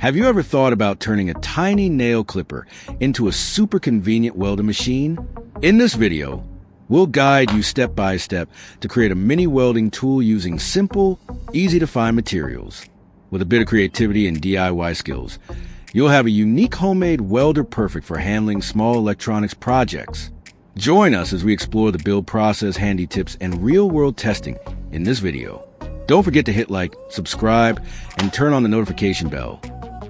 Have you ever thought about turning a tiny nail clipper into a super convenient welding machine? In this video, we'll guide you step by step to create a mini welding tool using simple, easy-to-find materials. With a bit of creativity and DIY skills, you'll have a unique homemade welder perfect for handling small electronics projects. Join us as we explore the build process, handy tips, and real-world testing in this video. Don't forget to hit like, subscribe, and turn on the notification bell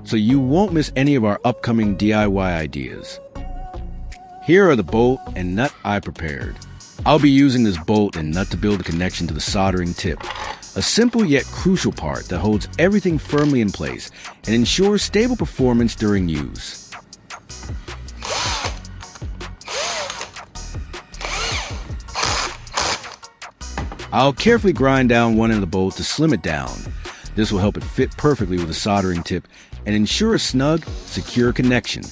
so you won't miss any of our upcoming DIY ideas. Here are the bolt and nut I prepared. I'll be using this bolt and nut to build a connection to the soldering tip, a simple yet crucial part that holds everything firmly in place and ensures stable performance during use. I'll carefully grind down one end of the bolt to slim it down. This will help it fit perfectly with the soldering tip and ensure a snug, secure connection.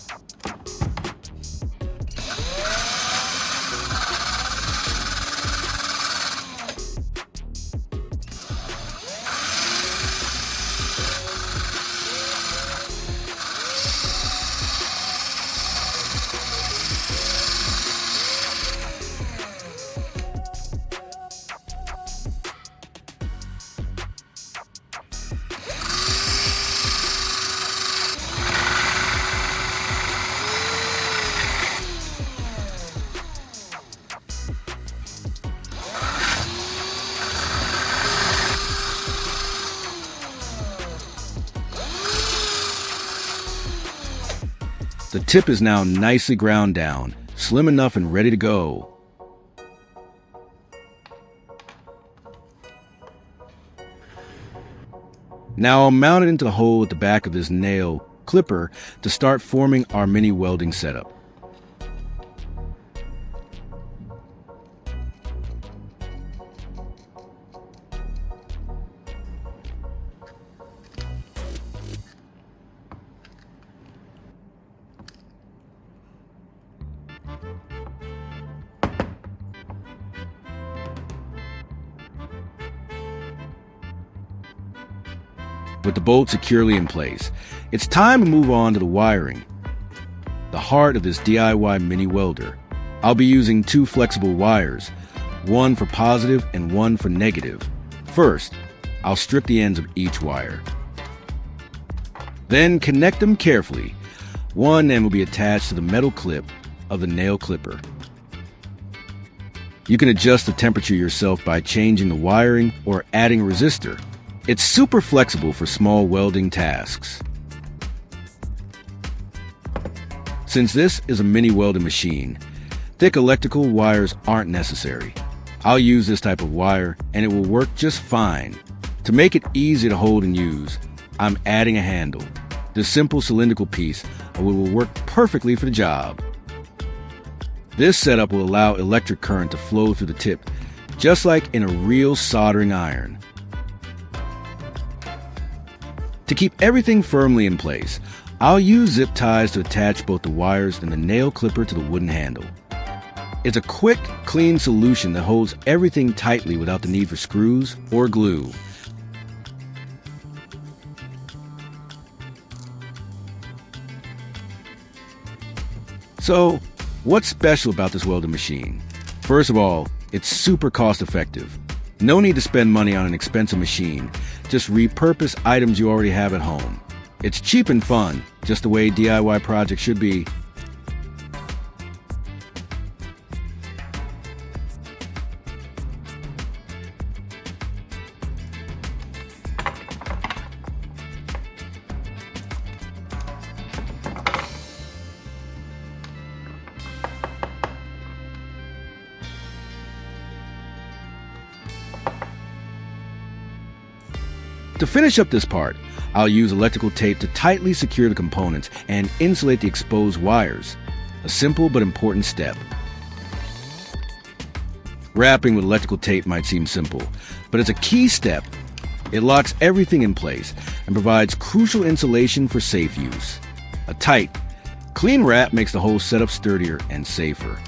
The tip is now nicely ground down, slim enough and ready to go. Now I'll mount it into the hole at the back of this nail clipper to start forming our mini welding setup. With the bolt securely in place, it's time to move on to the wiring, the heart of this DIY mini welder. I'll be using two flexible wires, one for positive and one for negative. First, I'll strip the ends of each wire. Then connect them carefully. One end will be attached to the metal clip of the nail clipper. You can adjust the temperature yourself by changing the wiring or adding a resistor. It's super flexible for small welding tasks. Since this is a mini welding machine, thick electrical wires aren't necessary. I'll use this type of wire and it will work just fine. To make it easy to hold and use, I'm adding a handle. This simple cylindrical piece will work perfectly for the job. This setup will allow electric current to flow through the tip, just like in a real soldering iron. To keep everything firmly in place, I'll use zip ties to attach both the wires and the nail clipper to the wooden handle. It's a quick, clean solution that holds everything tightly without the need for screws or glue. So, what's special about this welding machine? First of all, it's super cost-effective. No need to spend money on an expensive machine. Just repurpose items you already have at home. It's cheap and fun, just the way DIY projects should be. To finish up this part, I'll use electrical tape to tightly secure the components and insulate the exposed wires. A simple but important step. Wrapping with electrical tape might seem simple, but it's a key step. It locks everything in place and provides crucial insulation for safe use. A tight, clean wrap makes the whole setup sturdier and safer.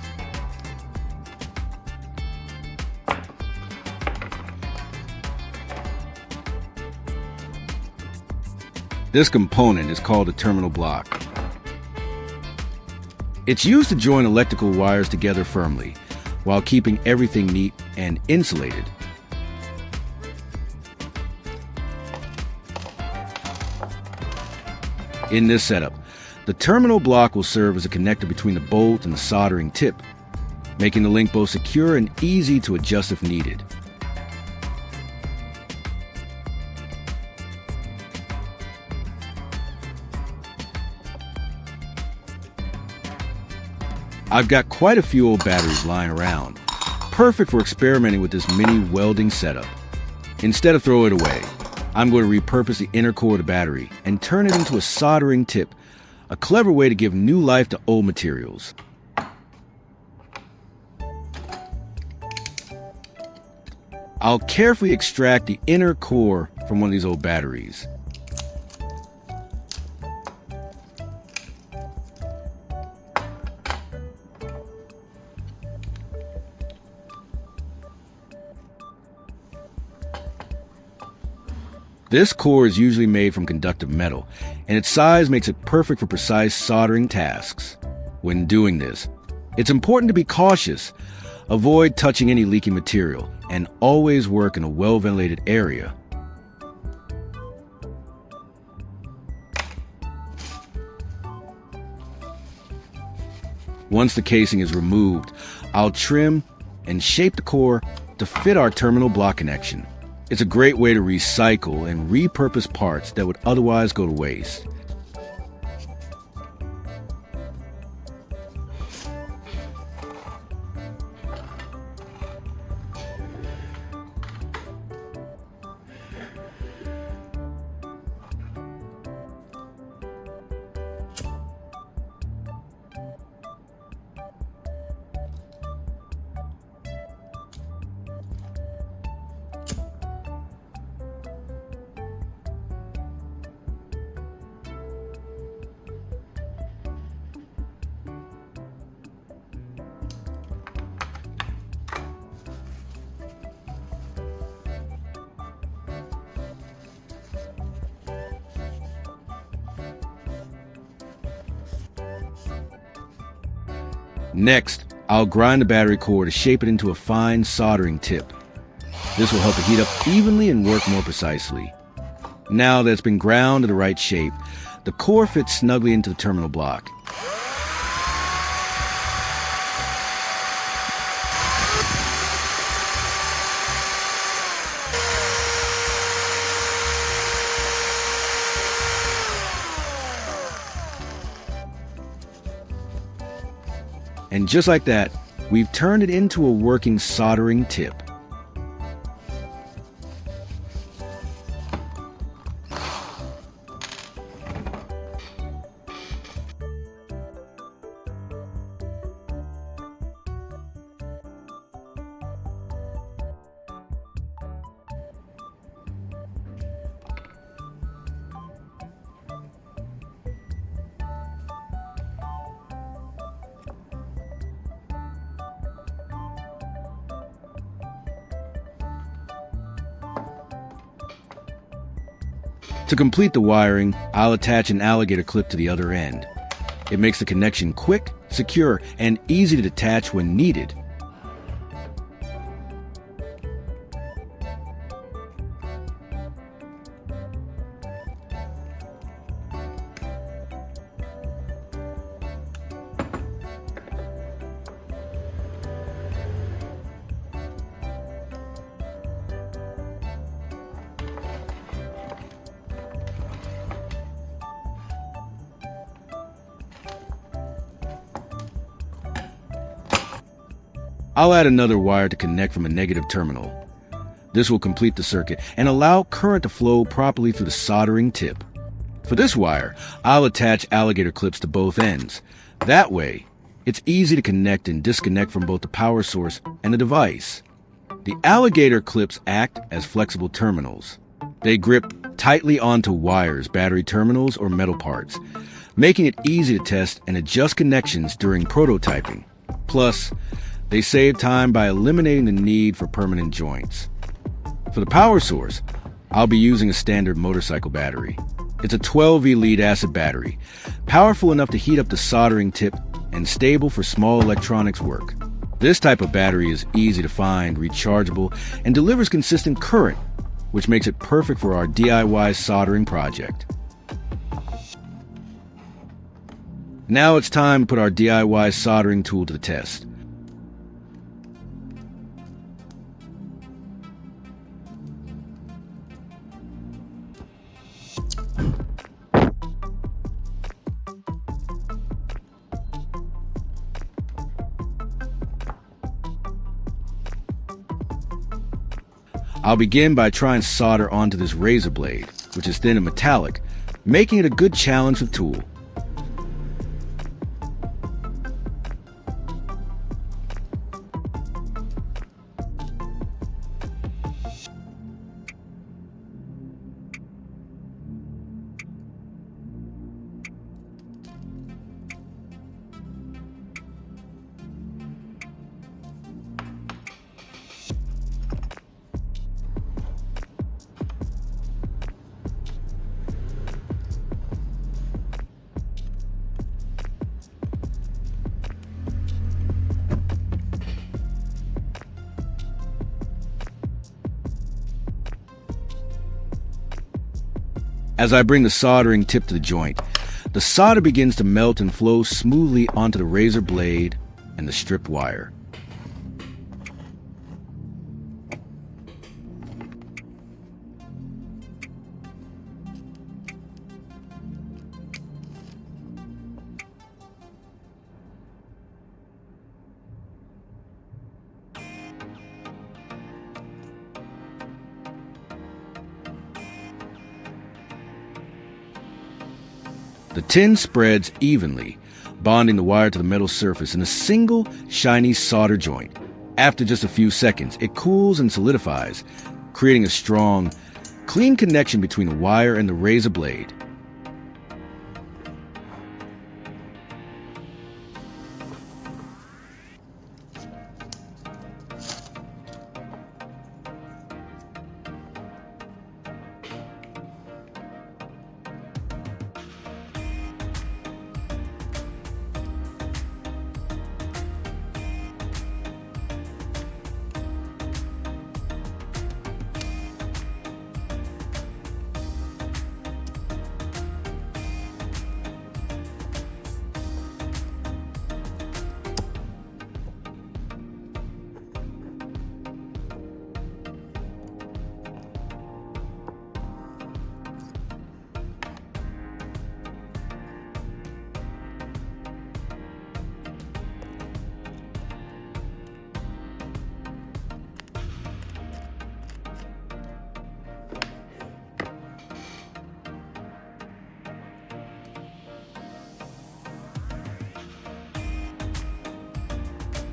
This component is called a terminal block. It's used to join electrical wires together firmly, while keeping everything neat and insulated. In this setup, the terminal block will serve as a connector between the bolt and the soldering tip, making the link both secure and easy to adjust if needed. I've got quite a few old batteries lying around, perfect for experimenting with this mini welding setup. Instead of throwing it away, I'm going to repurpose the inner core of the battery and turn it into a soldering tip, a clever way to give new life to old materials. I'll carefully extract the inner core from one of these old batteries. This core is usually made from conductive metal, and its size makes it perfect for precise soldering tasks. When doing this, it's important to be cautious, avoid touching any leaky material, and always work in a well-ventilated area. Once the casing is removed, I'll trim and shape the core to fit our terminal block connection. It's a great way to recycle and repurpose parts that would otherwise go to waste. Next, I'll grind the battery core to shape it into a fine soldering tip. This will help it heat up evenly and work more precisely. Now that it's been ground to the right shape, the core fits snugly into the terminal block. And just like that, we've turned it into a working soldering tip. To complete the wiring, I'll attach an alligator clip to the other end. It makes the connection quick, secure, and easy to detach when needed. I'll add another wire to connect from a negative terminal. This will complete the circuit and allow current to flow properly through the soldering tip. For this wire, I'll attach alligator clips to both ends. That way, it's easy to connect and disconnect from both the power source and the device. The alligator clips act as flexible terminals. They grip tightly onto wires, battery terminals, or metal parts, making it easy to test and adjust connections during prototyping. Plus, they save time by eliminating the need for permanent joints. For the power source, I'll be using a standard motorcycle battery. It's a 12V lead-acid battery, powerful enough to heat up the soldering tip and stable for small electronics work. This type of battery is easy to find, rechargeable, and delivers consistent current, which makes it perfect for our DIY soldering project. Now it's time to put our DIY soldering tool to the test. I'll begin by trying to solder onto this razor blade, which is thin and metallic, making it a good challenge for the tool. As I bring the soldering tip to the joint, the solder begins to melt and flow smoothly onto the razor blade and the stripped wire. The tin spreads evenly, bonding the wire to the metal surface in a single, shiny solder joint. After just a few seconds, it cools and solidifies, creating a strong, clean connection between the wire and the razor blade.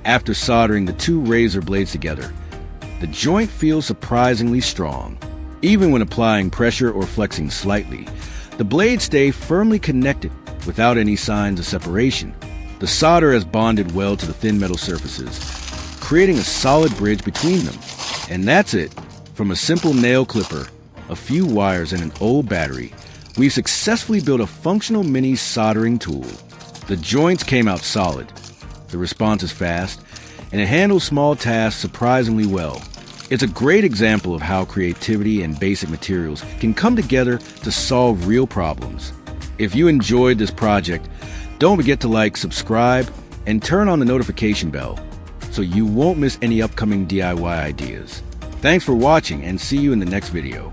After soldering the two razor blades together, the joint feels surprisingly strong. Even when applying pressure or flexing slightly, the blades stay firmly connected without any signs of separation. The solder has bonded well to the thin metal surfaces, creating a solid bridge between them. And that's it. From a simple nail clipper, a few wires, and an old battery, we successfully built a functional mini soldering tool. The joints came out solid. The response is fast, and it handles small tasks surprisingly well. It's a great example of how creativity and basic materials can come together to solve real problems. If you enjoyed this project, don't forget to like, subscribe, and turn on the notification bell so you won't miss any upcoming DIY ideas. Thanks for watching, and see you in the next video.